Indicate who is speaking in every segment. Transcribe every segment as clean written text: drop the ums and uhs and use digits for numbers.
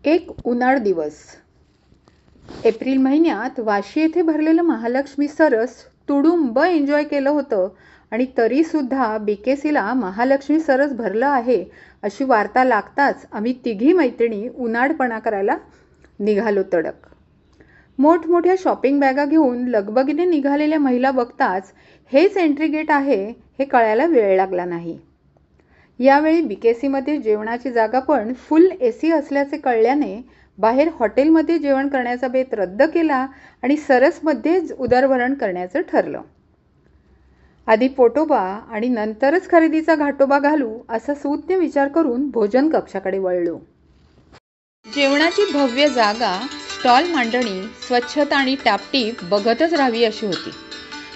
Speaker 1: एक उन्हाळ दिवस. एप्रिल महिन्यात वाशी येथे भरलेलं महालक्ष्मी सरस तुडुंब एन्जॉय केलं होतं आणि तरीसुद्धा बीकेसीला महालक्ष्मी सरस भरलं आहे अशी वार्ता लागताच आम्ही तिघी मैत्रिणी उन्हाळपणा करायला निघालो तडक. मोठमोठ्या शॉपिंग बॅगा घेऊन लगबगीने निघालेल्या महिला बघताच हेच एंट्री गेट आहे हे कळायला वेळ लागला नाही. यावेळी बीकेसीमध्ये जेवणाची जागा पण फुल AC असल्याचे कळल्याने बाहेर हॉटेलमध्ये जेवण करण्याचा बेत रद्द केला आणि सरसमध्येच उदरभरण करण्याचं ठरलं. आधी पोटोबा आणि नंतरच खरेदीचा घाटोबा घालू असा सूज्ञ विचार करून भोजन कक्षाकडे वळलो. जेवणाची भव्य जागा, स्टॉल मांडणी, स्वच्छता आणि टापटीप बघतच राहावी अशी होती.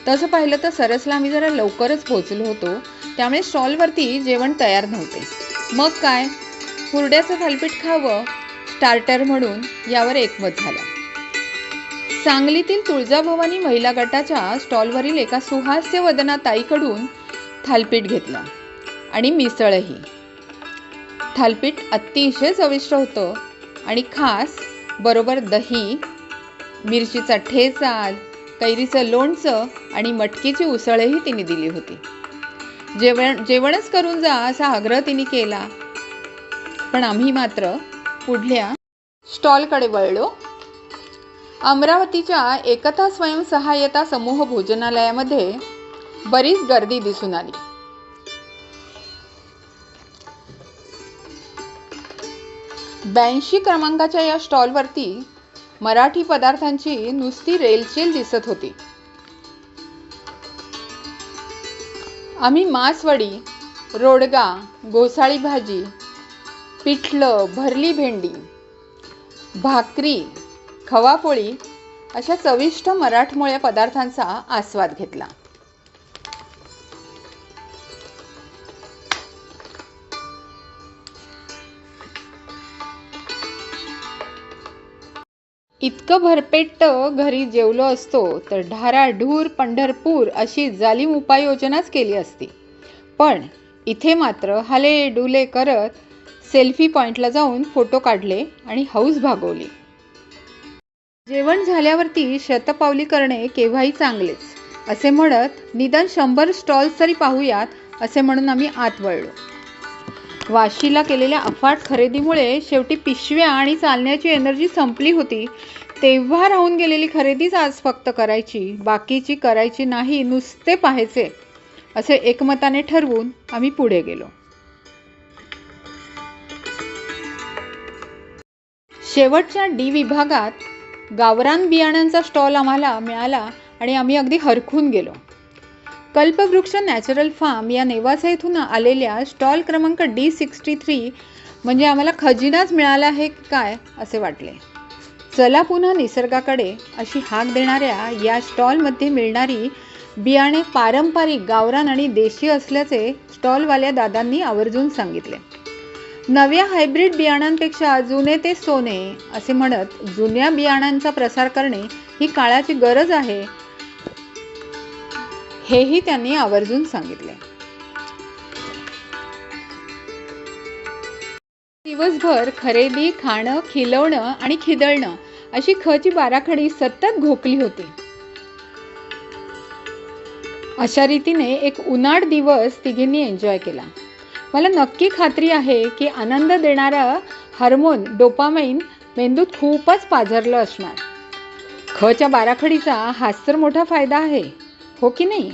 Speaker 1: तसं पाहिलं तर सरसला आम्ही जरा लवकरच पोहोचलो होतो, त्यामुळे स्टॉलवरती जेवण तयार नव्हते. मग काय, हुरड्याचं थालीपीठ खावं स्टार्टर म्हणून यावर एकमत झालं. सांगलीतील तुळजाभवानी महिला गटाच्या स्टॉलवरील एका सुहास्य वदना ताईकडून थालीपीठ घेतलं आणि मिसळही. थालीपीठ अतिशय चविष्ट होतं आणि खास बरोबर दही, मिरचीचा ठेचा, कैरीचं लोणचं आणि मटकीची उसळही तिने दिली होती. जेवणच करून जा असा आग्रह तिने केला, पण आम्ही मात्र पुढल्या स्टॉलकडे वळलो. अमरावतीच्या एकता स्वयंसहाय्यता समूह भोजनालयामध्ये बरीच गर्दी दिसून आली. $82 क्रमांकाच्या या स्टॉलवरती मराठी पदार्थांची नुसती रेलचेल दिसत होती. आम्ही मासवडी, रोडगा, घोसाळी भाजी, पिठलं, भरली भेंडी, भाकरी, खवापोळी अशा चविष्ट मराठमोळ्या पदार्थांचा आस्वाद घेतला. इतकं भरपेट घरी जेवलो असतो तर ढाराढूर पंढरपूर अशी जालीम उपाययोजनाच केली असती. पण इथे मात्र हले डुले करत सेल्फी पॉइंटला जाऊन फोटो काढले आणि हौस भागवली. जेवण झाल्यावरती शतपावली करणे केव्हाही चांगलेच असे म्हणत निदान 100 स्टॉल्स तरी पाहूयात असे म्हणून आम्ही आत वळलो. वाशीला केलेल्या अफाट खरेदीमुळे शेवटी पिशव्या आणि चालण्याची एनर्जी संपली होती. तेव्हा राहून गेलेली खरेदीच आज फक्त करायची, बाकीची करायची नाही, नुसते पाहायचे असे एकमताने ठरवून आम्ही पुढे गेलो. शेवटच्या D विभागात गावरान बियाण्यांचा स्टॉल आम्हाला मिळाला आणि आम्ही अगदी हरखून गेलो. कल्पवृक्ष नॅचरल फार्म या नेवासा येथून आलेल्या स्टॉल क्रमांक D63 म्हणजे आम्हाला खजिनाच मिळाला आहे काय असे वाटले. चला पुन्हा निसर्गाकडे अशी हाक देणाऱ्या या स्टॉलमध्ये मिळणारी बियाणे पारंपरिक, गावरान आणि देशी असल्याचे स्टॉलवाल्या दादांनी आवर्जून सांगितले. नव्या हायब्रिड बियाणांपेक्षा जुने ते सोने असे म्हणत जुन्या बियाणांचा प्रसार करणे ही काळाची गरज आहे हेही त्यांनी आवर्जून सांगितले. दिवसभर खरेदी, खाणं, खिलवणं आणि खिदळणं अशी खची बाराखडी सतत घोकली होती. अशा रीतीने एक उन्हाळ दिवस तिघींनी एन्जॉय केला. मला नक्की खात्री आहे की आनंद देणारा हार्मोन डोपामाइन मेंदूत खूपच पाझरलं असणार. खच्या बाराखडीचा हाच तर मोठा फायदा आहे, हो की नाही?